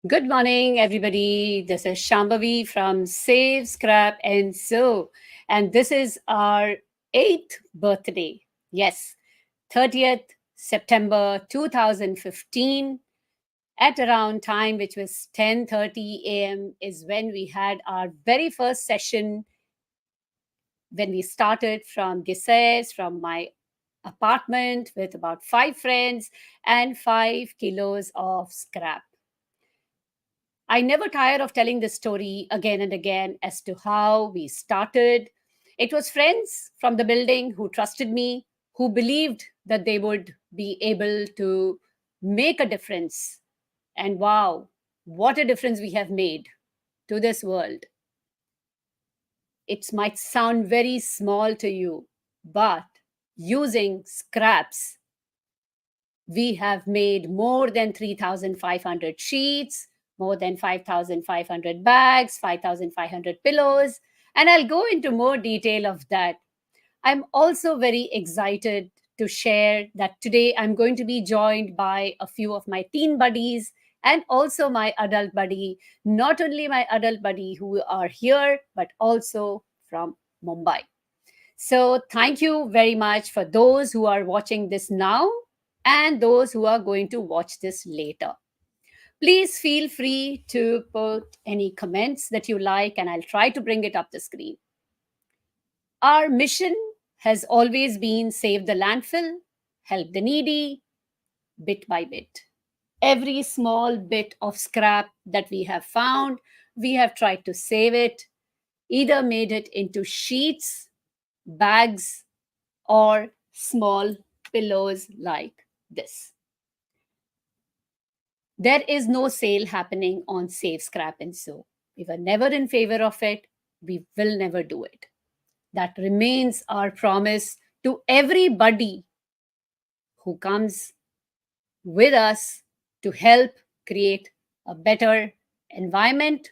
Good morning, everybody. This is Shambhavi from Save, Scrap, and Sew. And this is our eighth birthday. Yes, 30th September 2015. At around time, which was 10:30 a.m., is when we had our very first session when we started from Gises, from my apartment with about 5 friends and 5 kilos of scrap. I never tire of telling this story again and again as to how we started. It was friends from the building who trusted me, who believed that they would be able to make a difference. And wow, what a difference we have made to this world. It might sound very small to you, but using scraps, we have made more than 3,500 sheets, more than 5,500 bags, 5,500 pillows, and I'll go into more detail of that. I'm also very excited to share that today I'm going to be joined by a few of my teen buddies and also my adult buddy, not only my adult buddy who are here, but also from Mumbai. So, thank you very much for those who are watching this now and those who are going to watch this later. Please feel free to put any comments that you like, and I'll try to bring it up the screen. Our mission has always been save the landfill, help the needy, bit by bit. Every small bit of scrap that we have found, we have tried to save it, either made it into sheets, bags, or small pillows like this. There is no sale happening on Save Scrap and Sew. We were never in favor of it. We will never do it. That remains our promise to everybody who comes with us to help create a better environment,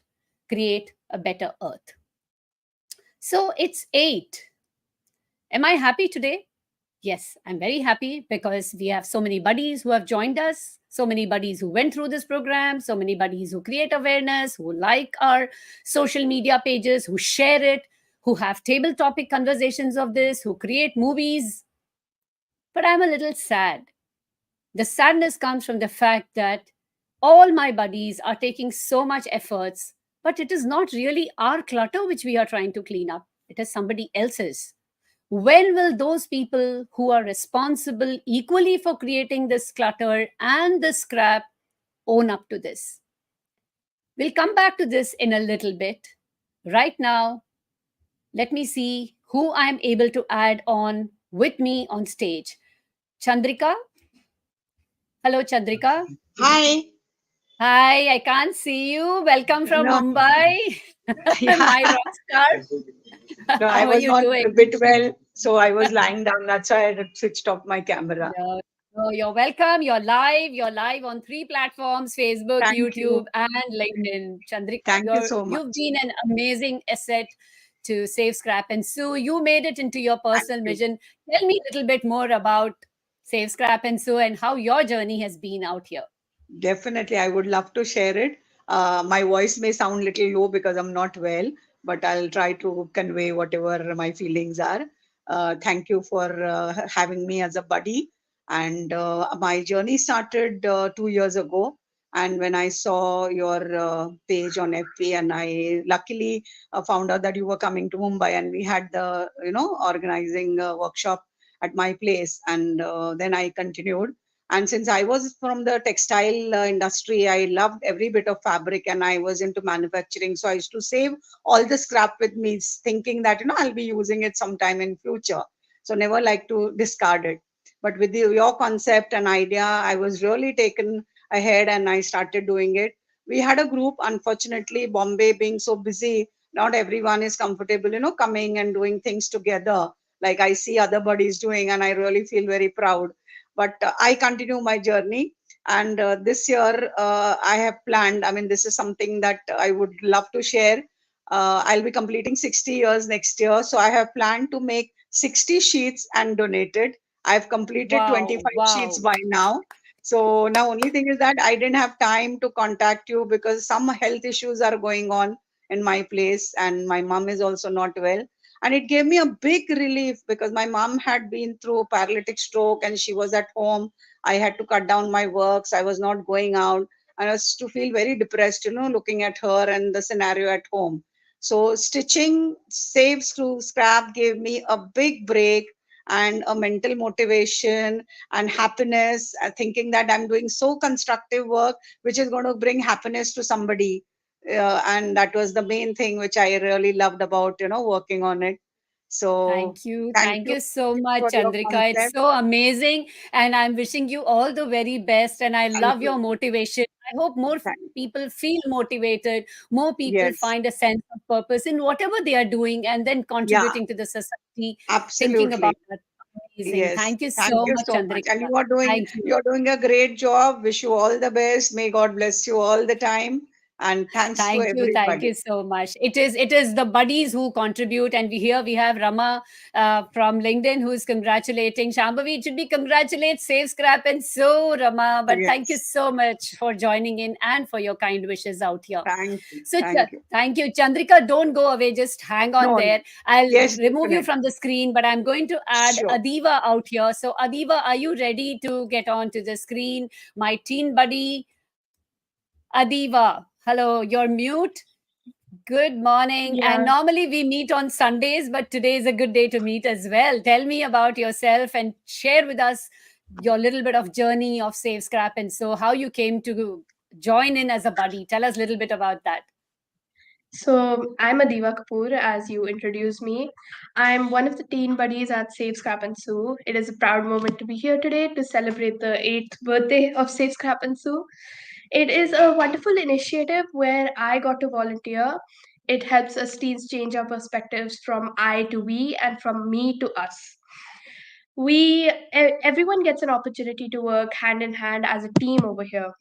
create a better earth. So it's 8. Am I happy today? Yes, I'm very happy because we have so many buddies who have joined us, so many buddies who went through this program, so many buddies who create awareness, who like our social media pages, who share it, who have table topic conversations of this, who create movies. But I'm a little sad. The sadness comes from the fact that all my buddies are taking so much efforts, but it is not really our clutter which we are trying to clean up. It is somebody else's. When will those people who are responsible equally for creating this clutter and this scrap own up to this? We'll come back to this in a little bit. Right now, let me see who I'm able to add on with me on stage. Chandrika. Hello, Chandrika. Hi. Hi, I can't see you. Welcome from No, Mumbai. yeah. My rock star. No, I How are was you not doing? a bit well, so I was lying down. That's why I had switched off my camera. No, no, you're welcome. You're live. You're live on 3 platforms: Facebook, Thank YouTube, you. and LinkedIn. Chandrika, Thank you so you've much. been an amazing asset to Save Scrap and Sue. You made it into your Thank personal you. mission. Tell me a little bit more about Save Scrap and Sue and how your journey has been out here. Definitely, I would love to share it. My voice may sound little low because I'm not well, but I'll try to convey whatever my feelings are. Thank you for having me as a buddy. And my journey started 2 years ago. And when I saw your page on FB, and I luckily found out that you were coming to Mumbai, and we had the organizing workshop at my place, and then I continued, and since I was from the textile industry, I loved every bit of fabric, and I was into manufacturing. So I used to save all the scrap with me, thinking that I'll be using it sometime in future. So never like to discard it. But with your concept and idea, I was really taken ahead, and I started doing it. We had a group. Unfortunately, Bombay being so busy, not everyone is comfortable, coming and doing things together like I see other buddies doing, and I really feel very proud, but I continue my journey. And this year, I have planned, I mean, this is something that I would love to share. I'll be completing 60 years next year, so I have planned to make 60 sheets and donate it. I've completed Wow, 25 sheets wow. by now. So now only thing is that I didn't have time to contact you because some health issues are going on in my place and my mom is also not well. And it gave me a big relief because my mom had been through paralytic stroke and she was at home. I had to cut down my works. I was not going out. I was to feel very depressed, looking at her and the scenario at home. So stitching saves through scrap gave me a big break and a mental motivation and happiness, thinking that I'm doing so constructive work which is going to bring happiness to somebody. And that was the main thing which I really loved about working on it. So Thank you. thank Thank you you so much, for your Chandrika. It's concept. so amazing. And I'm wishing you all the very best. And I Thank love your you. motivation. I hope more Thank, people feel motivated, more people yes. find a sense of purpose in whatever they are doing and then Yeah, contributing to the society, thinking about absolutely. that. Amazing. Yes, Thank you thank so you much, so much. Chandrika. And you are doing Thank you. you're doing a great job. Wish you all the best. May God bless you all the time. And thanks to Thank you everybody. so much. It is the buddies who contribute, and we have Rama from LinkedIn who's congratulating Shambhavi. It should be congratulate Save Scrap and so Rama. But thank you Yes. so much for joining in and for your kind wishes out here. Thank you. So Thank you. thank you, Chandrika. Don't go away. Just hang on No, no. there. I'll Yes, remove you definitely. from the screen, but I'm going to add Sure. Adiva out here. So Adiva, are you ready to get onto the screen? My teen buddy, Adiva. Hello, you're mute. Good morning. And Yeah, normally we meet on Sundays, but today is a good day to meet as well. Tell me about yourself and share with us your little bit of journey of Save Scrap and so how you came to join in as a buddy. Tell us a little bit about that. so I'm Adiva Kapoor, as you introduced me. I'm one of the teen buddies at Save Scrap and Sue. It is a proud moment to be here today to celebrate the 8th birthday of Save Scrap and Sue. It is a wonderful initiative where I got to volunteer. It helps us teens change our perspectives from I to we and from me to us. Everyone gets an opportunity to work hand in hand as a team over here.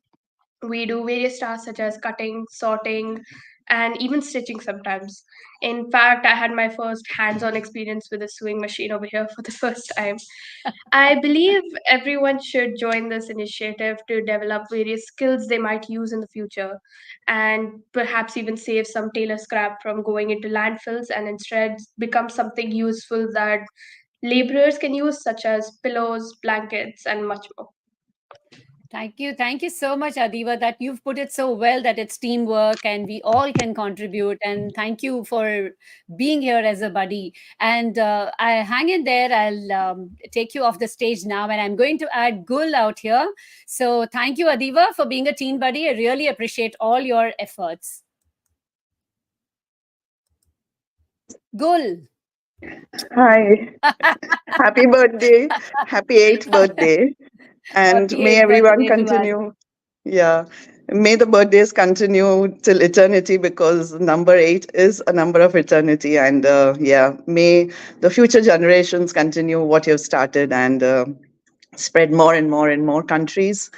We do various tasks such as cutting, sorting, and even stitching sometimes. In fact, I had my first hands on experience with a sewing machine over here for the first time. I believe everyone should join this initiative to develop various skills they might use in the future and perhaps even save some tailor scrap from going into landfills and instead become something useful that laborers can use, such as pillows, blankets, and much more. Thank you. Thank you so much, Adiva, that you've put it so well that it's teamwork and we all can contribute. And thank you for being here as a buddy. And I hang in there. I'll take you off the stage now. And I'm going to add Gul out here. So thank you, Adiva, for being a teen buddy. I really appreciate all your efforts. Gul. Hi, happy birthday, happy 8th birthday, and Happy may 8th everyone birthday to us. continue. Yeah, may the birthdays continue till eternity because number 8 is a number of eternity, and yeah, may the future generations continue what you've started and spread more and more and more countries,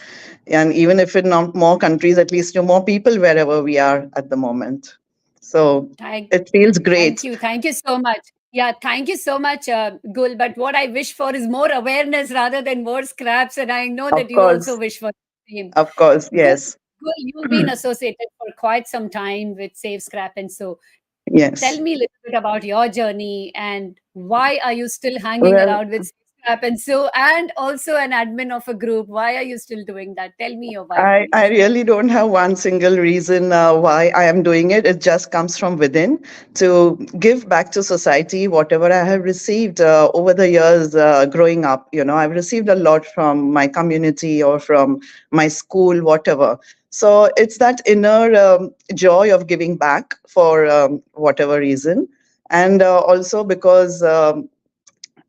and even if in not more countries, at least to more people wherever we are at the moment. So Thank it feels Thank great, you. Thank you so much. Yeah, thank you so much, Gul. But what I wish for is more awareness rather than more scraps. And I know that of you also course, wish for the same. of course, Gul, yes. Gul, you've been associated for quite some time with Save Scrap. And so tell Yes. me a little bit about your journey and why are you still hanging Well, around with Save Scrap? And so, and also an admin of a group. Why are you still doing that? Tell me your why, I please. really don't have one single reason why I am doing it. It just comes from within to give back to society whatever I have received over the years growing up. You know, I've received a lot from my community or from my school, whatever. So it's that inner joy of giving back for whatever reason. And also because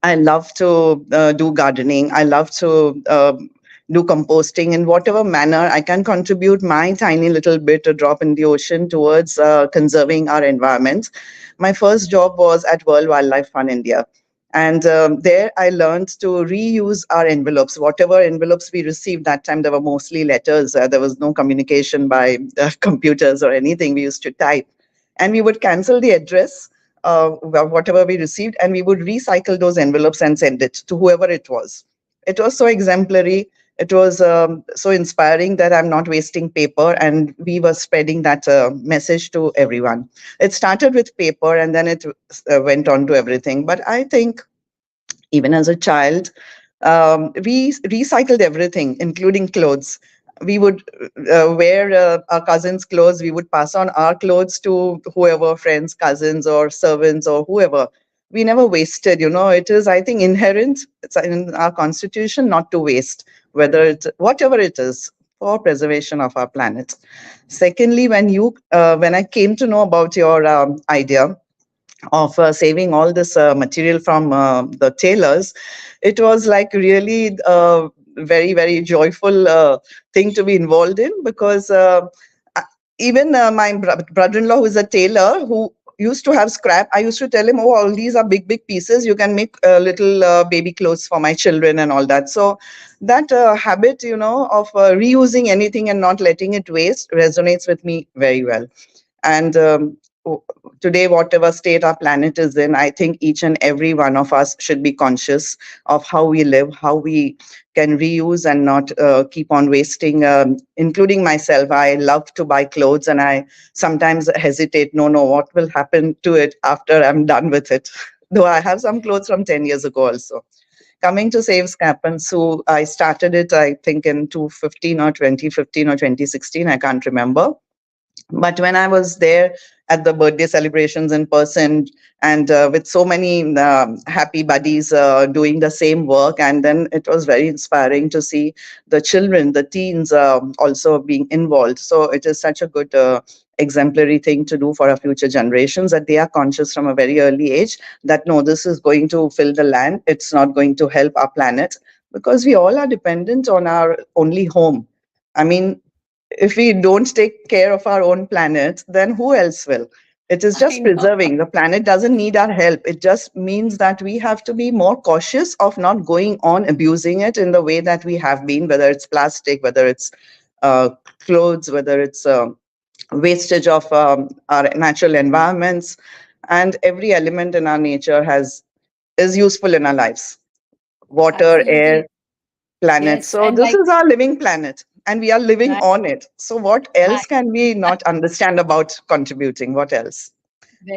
I love to do gardening. I love to do composting in whatever manner I can contribute my tiny little bit, a drop in the ocean towards conserving our environment. My first job was at World Wildlife Fund India. And there I learned to reuse our envelopes. Whatever envelopes we received that time, there were mostly letters. There was no communication by computers or anything. We used to type. And we would cancel the address whatever we received, and we would recycle those envelopes and send it to whoever it was. It was so exemplary. It was so inspiring that I'm not wasting paper, and we were spreading that message to everyone. It started with paper, and then it went on to everything. But I think even as a child, we recycled everything, including clothes. We would wear our cousins' clothes. We would pass on our clothes to whoever, friends, cousins, or servants, or whoever. We never wasted. It is, I think, inherent. It's in our constitution not to waste, whether it's whatever it is, for preservation of our planet. Secondly, when I came to know about your idea of saving all this material from the tailors, it was like really very, very joyful thing to be involved in, because uh, even my brother-in-law, who is a tailor, who used to have scrap, I used to tell him, oh, all these are big, big pieces. You can make little baby clothes for my children and all that. So that habit, of reusing anything and not letting it waste resonates with me very well. And today, whatever state our planet is in, I think each and every one of us should be conscious of how we live, how we can reuse and not keep on wasting, including myself. I love to buy clothes, and I sometimes hesitate, no, what will happen to it after I'm done with it? Though I have some clothes from 10 years ago also. Coming to Save Scrap and Sue, I started it, I think, in 2015 or 2015 or 2016, I can't remember. But when I was there at the birthday celebrations in person, and with so many happy buddies doing the same work, and then it was very inspiring to see the children, the teens also being involved. So it is such a good exemplary thing to do for our future generations, that they are conscious from a very early age that no, this is going to fill the land, it's not going to help our planet, because we all are dependent on our only home. I mean, if we don't take care of our own planet, then who else will? It is I just know. preserving. The planet doesn't need our help. It just means that we have to be more cautious of not going on abusing it in the way that we have been, whether it's plastic, whether it's uh, clothes, whether it's wastage of our natural environments. And every element in our nature is useful in our lives: water, Absolutely. air, planet. Yes. So And this like, is our living planet, and we are living right, on it. So what right. else can we not understand about contributing? What else?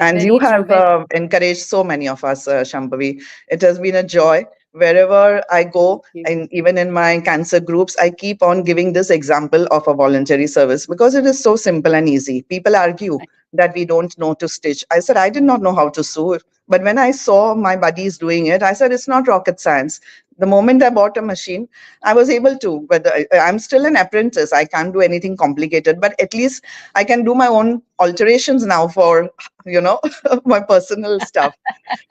And you Very true. have Very encouraged so many of us, Shambhavi. It has been a joy. Wherever I thank go, you. and even in my cancer groups, I keep on giving this example of a voluntary service because it is so simple and easy. People argue that we don't know to stitch. I said, I did not know how to sew. But when I saw my buddies doing it, I said, it's not rocket science. The moment I bought a machine, I was able to. But I'm still an apprentice. I can't do anything complicated, but at least I can do my own alterations now for, my personal stuff.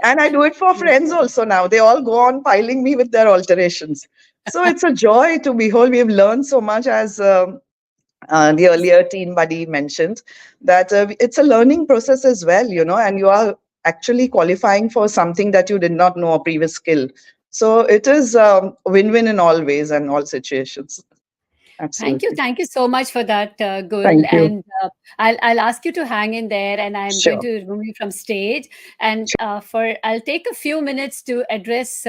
And I do it for friends also now. They all go on piling me with their alterations. So it's a joy to behold. We have learned so much, as the Yes. earlier teen buddy mentioned, that it's a learning process as well, and you are actually qualifying for something that you did not know, a previous skill. So it is win-win in all ways and all situations. Thank you. Absolutely. Thank you so much for that, Gul. Thank you. And I'll ask you to hang in there, and I'm going Sure. to remove you from stage. And I'll take a few minutes to address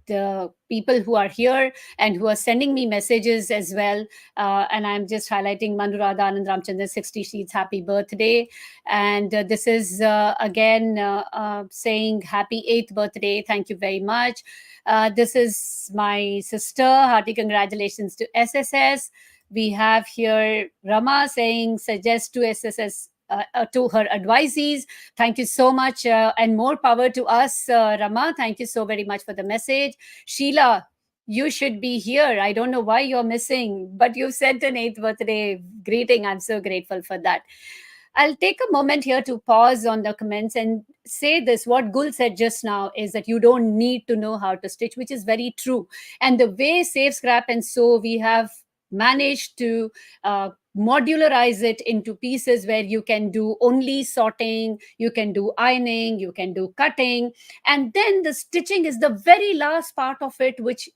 the people who are here and who are sending me messages as well. And I'm just highlighting Manurada Anand Ramchandra, 60 sheets, happy birthday. And this is again saying happy 8th birthday. Thank you very much. This is my sister. Hearty congratulations to SSS. We have here Rama saying suggest to SSS. To her advisees. Thank you so much, and more power to us, Rama. Thank you so very much for the message. Sheila, you should be here. I don't know why you're missing, but you sent an 8th birthday greeting. I'm so grateful for that. I'll take a moment here to pause on the comments and say this. What Gul said just now is that you don't need to know how to stitch, which is very true. And the way Save Scrap and Sew, we have managed to modularize it into pieces where you can do only sorting, you can do ironing, you can do cutting, and then the stitching is the very last part of it, which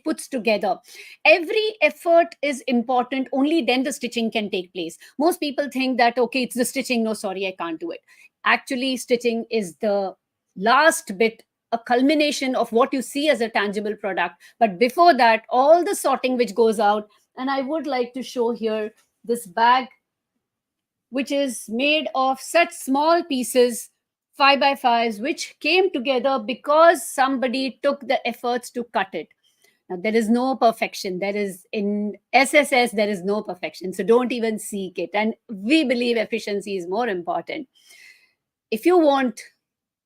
puts together. Every effort is important, only then the stitching can take place. Most people think that, okay, it's the stitching, no, sorry, I can't do it. Actually, stitching is the last bit a culmination of what you see as a tangible product. But before that, all the sorting which goes out, and I would like to show here this bag, which is made of such small pieces, 5 by 5s, which came together because somebody took the efforts to cut it. Now, there is no perfection. There is in SSS, there is no perfection. So don't even seek it. And we believe efficiency is more important. If you want,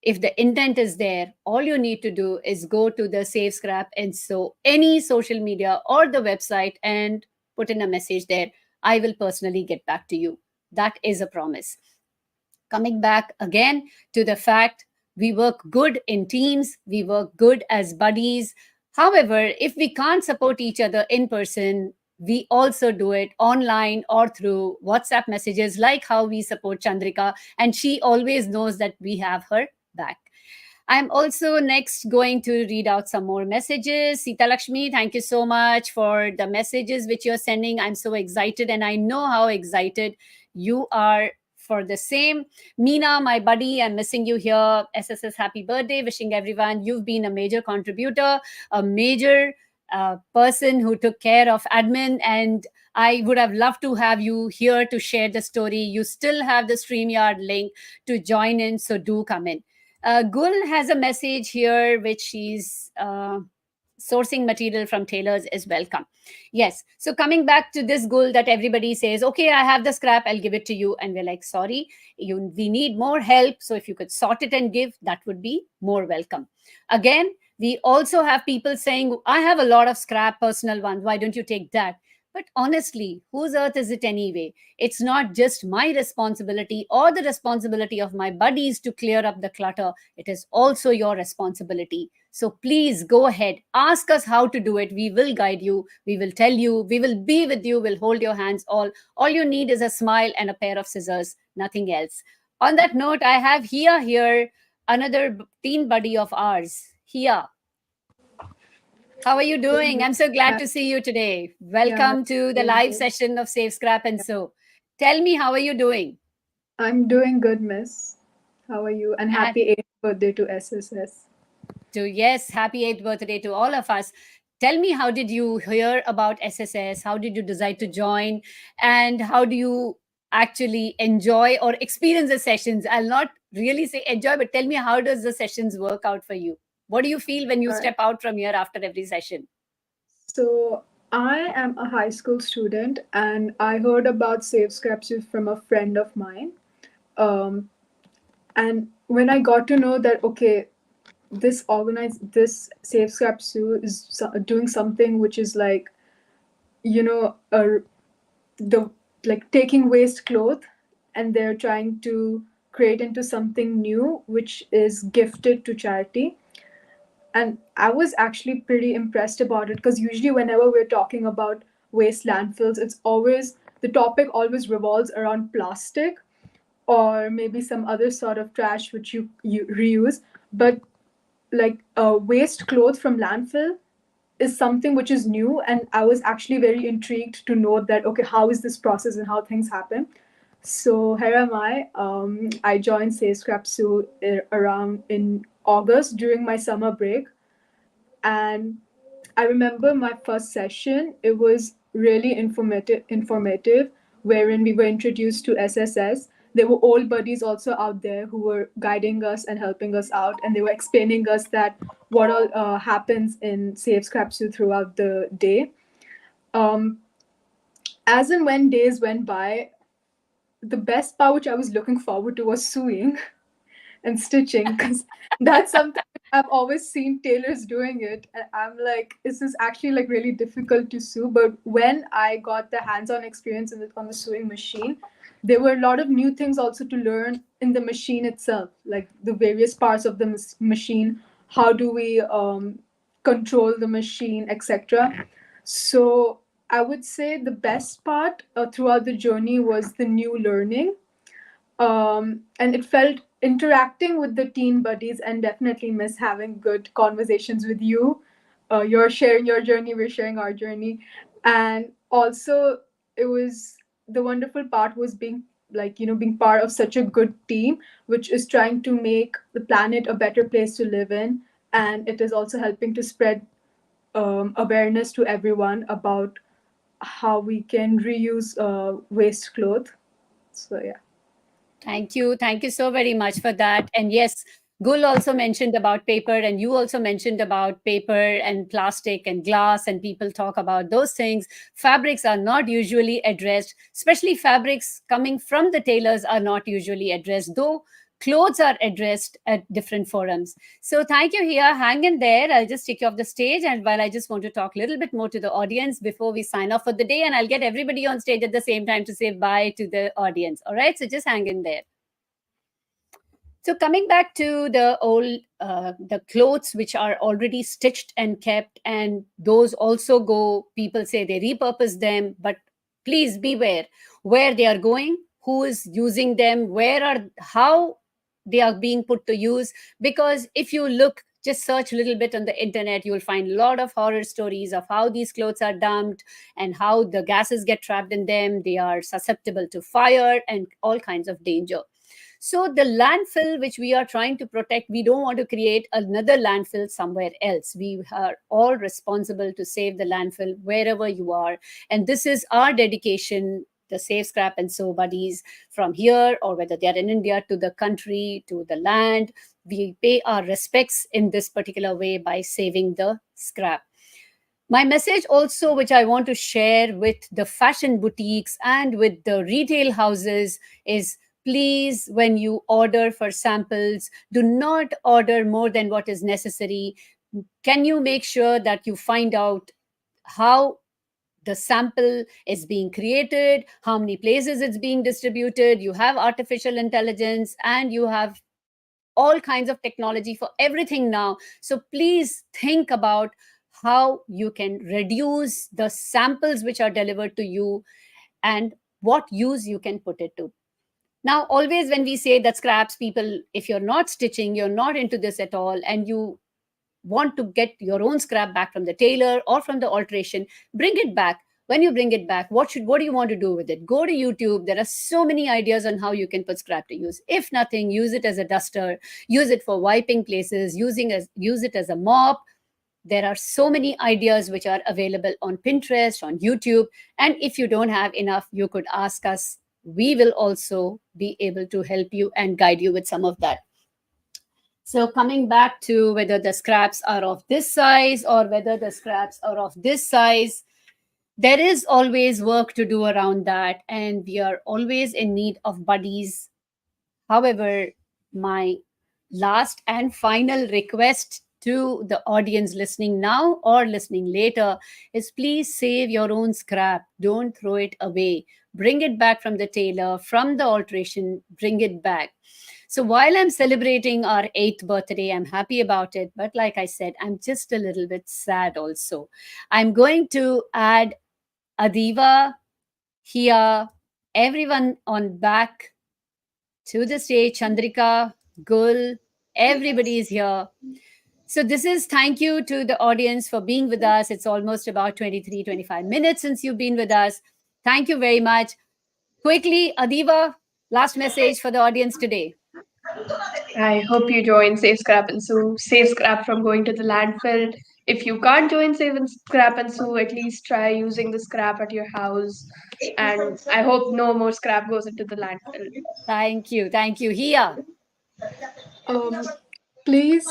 if the intent is there, all you need to do is go to the Save Scrap and so any social media or the website and put in a message there. I will personally get back to you. That is a promise. Coming back again to the fact, we work good in teams, we work good as buddies. However, if we can't support each other in person, we also do it online or through WhatsApp messages, like how we support Chandrika, and she always knows that we have her back. I'm also next going to read out some more messages. Sita Lakshmi, thank you so much for the messages which you're sending. I'm so excited, and I know how excited you are for the same. Meena, my buddy, I'm missing you here. SSS, happy birthday. Wishing everyone. You've been a major contributor, a major person who took care of admin, and I would have loved to have you here to share the story. You still have the StreamYard link to join in, so do come in. Gul has a message here, which she's sourcing material from tailors is welcome. Yes. So coming back to this Gul, that everybody says, okay, I have the scrap, I'll give it to you. And we're like, sorry, we need more help. So if you could sort it and give, that would be more welcome. Again, we also have people saying, I have a lot of scrap, personal ones. Why don't you take that? But honestly, whose earth is it anyway? It's not just my responsibility or the responsibility of my buddies to clear up the clutter. It is also your responsibility. So please go ahead, ask us how to do it. We will guide you. We will tell you. We will be with you. We'll hold your hands. All you need is a smile and a pair of scissors, nothing else. On that note, I have Hia here, another teen buddy of ours. Hia, how are you doing? I'm so glad to see you today. Yeah, Welcome to the doing live good. session of Save Scrap and Sew. Tell me, how are you doing? I'm doing good, miss. How are you? And And happy 8th birthday to SSS. yes, happy 8th birthday to all of us. Tell me, how did you hear about SSS? How did you decide to join? And how do you actually enjoy or experience the sessions? I'll not really say enjoy, but tell me, how does the sessions work out for you? What do you feel when you All right. step out from here after every session? So I am a high school student, and I heard about Save Scrapsuit from a friend of mine. Um, and when I got to know that, okay, this Save Scrapsuit is doing something which is like, you know, the like taking waste cloth, and they're trying to create into something new which is gifted to charity. And I was actually pretty impressed about it, because usually whenever we're talking about waste landfills, it's always the topic always revolves around plastic or maybe some other sort of trash which you reuse. But like waste clothes from landfill is something which is new, and I was actually very intrigued to know that, okay, how is this process and how things happen. So here am I. I joined Say Scrap Sue around in August during my summer break, and I remember my first session. It was really informative, wherein we were introduced to SSS. There were old buddies also out there who were guiding us and helping us out, and they were explaining us that what all happens in Save Scrapsuit throughout the day. Um, as and when days went by, the best part which I was looking forward to was sewing and stitching, because that's something I've always seen tailors doing it. And I'm like, this is actually like really difficult to sew. But when I got the hands-on experience on the sewing machine, there were a lot of new things also to learn in the machine itself, like the various parts of the machine. How do we control the machine, etc. So I would say the best part throughout the journey was the new learning, and it felt interacting with the teen buddies, and definitely miss having good conversations with you. You're sharing your journey, we're sharing our journey. And also, it was the wonderful part was being like, being part of such a good team which is trying to make the planet a better place to live in, and it is also helping to spread awareness to everyone about how we can reuse waste cloth. So yeah. Thank you. Thank you so very much for that. And yes, Gul also mentioned about paper, and you also mentioned about paper and plastic and glass, and people talk about those things. Fabrics are not usually addressed, especially fabrics coming from the tailors are not usually addressed, though clothes are addressed at different forums. So thank you here. Hang in there. I'll just take you off the stage. And while I just want to talk a little bit more to the audience before we sign off for the day, and I'll get everybody on stage at the same time to say bye to the audience. All right. So just hang in there. So coming back to the clothes which are already stitched and kept, and those also go. People say they repurpose them, but please beware where they are going, who is using them, how they are being put to use. Because if you look, just search a little bit on the internet, you will find a lot of horror stories of how these clothes are dumped and how the gases get trapped in them. They are susceptible to fire and all kinds of danger. So the landfill which we are trying to protect, we don't want to create another landfill somewhere else. We are all responsible to save the landfill wherever you are. And this is our dedication, the Save Scrap and Sew buddies from here, or whether they are in India, to the country, to the land. We pay our respects in this particular way by saving the scrap. My message also, which I want to share with the fashion boutiques and with the retail houses, is please, when you order for samples, do not order more than what is necessary. Can you make sure that you find out how the sample is being created, how many places it's being distributed? You have artificial intelligence and you have all kinds of technology for everything now. So please think about how you can reduce the samples which are delivered to you and what use you can put it to. Now, always when we say that scraps, people, if you're not stitching, you're not into this at all, and you want to get your own scrap back from the tailor or from the alteration, bring it back. When you bring it back, what do you want to do with it? Go to YouTube. There are so many ideas on how you can put scrap to use. If nothing, use it as a duster, use it for wiping places, use it as a mop. There are so many ideas which are available on Pinterest, on YouTube. And if you don't have enough, you could ask us. We will also be able to help you and guide you with some of that. So coming back to whether the scraps are of this size or whether the scraps are of this size, there is always work to do around that. And we are always in need of buddies. However, my last and final request to the audience listening now or listening later is please save your own scrap. Don't throw it away. Bring it back from the tailor, from the alteration, bring it back. So while I'm celebrating our 8th birthday, I'm happy about it. But like I said, I'm just a little bit sad also. I'm going to add Adiva, here, everyone on back to the stage, Chandrika, Gul, everybody is here. So this is thank you to the audience for being with us. It's almost about 23, 25 minutes since you've been with us. Thank you very much. Quickly, Adiva, last message for the audience today. I hope you join Save Scrap and Sue. Save scrap from going to the landfill. If you can't join Save and Scrap and Sue, at least try using the scrap at your house. And I hope no more scrap goes into the landfill. Thank you. Thank you. Here. Um, Please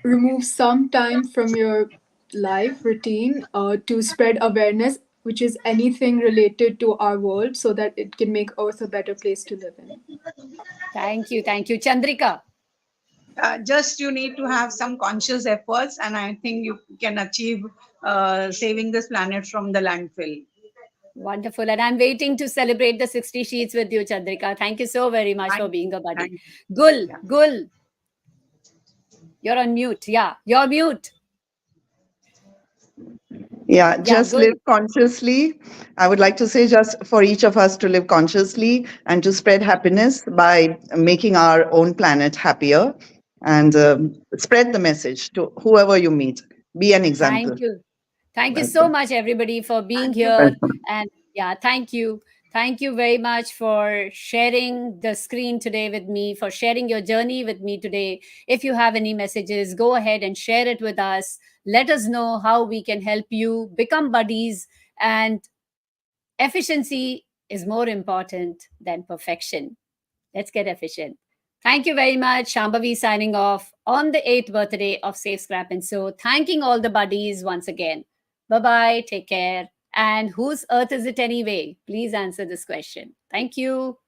remove some time from your life routine to spread awareness, which is anything related to our world, so that it can make Earth a better place to live in. Thank you. Thank you. Chandrika. Just you need to have some conscious efforts, and I think you can achieve saving this planet from the landfill. Wonderful. And I'm waiting to celebrate the 60 sheets with you, Chandrika. Thank you so very much for Thank, being a buddy. thank Gul, yeah. Gul, you're on mute. Yeah, you're mute. Yeah, Yeah, just Gul. live consciously. I would like to say, just for each of us to live consciously and to spread happiness by making our own planet happier, and spread the message to whoever you meet. Be an example. Thank you. Thank you so Welcome. much, everybody, for being Thank you. here. Welcome. And yeah, thank you. Thank you very much for sharing the screen today with me, for sharing your journey with me today. If you have any messages, go ahead and share it with us. Let us know how we can help you become buddies. And efficiency is more important than perfection. Let's get efficient. Thank you very much. Shambhavi signing off on the 8th birthday of Safe Scrap and So. Thanking all the buddies once again. Bye bye. Take care. And whose earth is it anyway? Please answer this question. Thank you.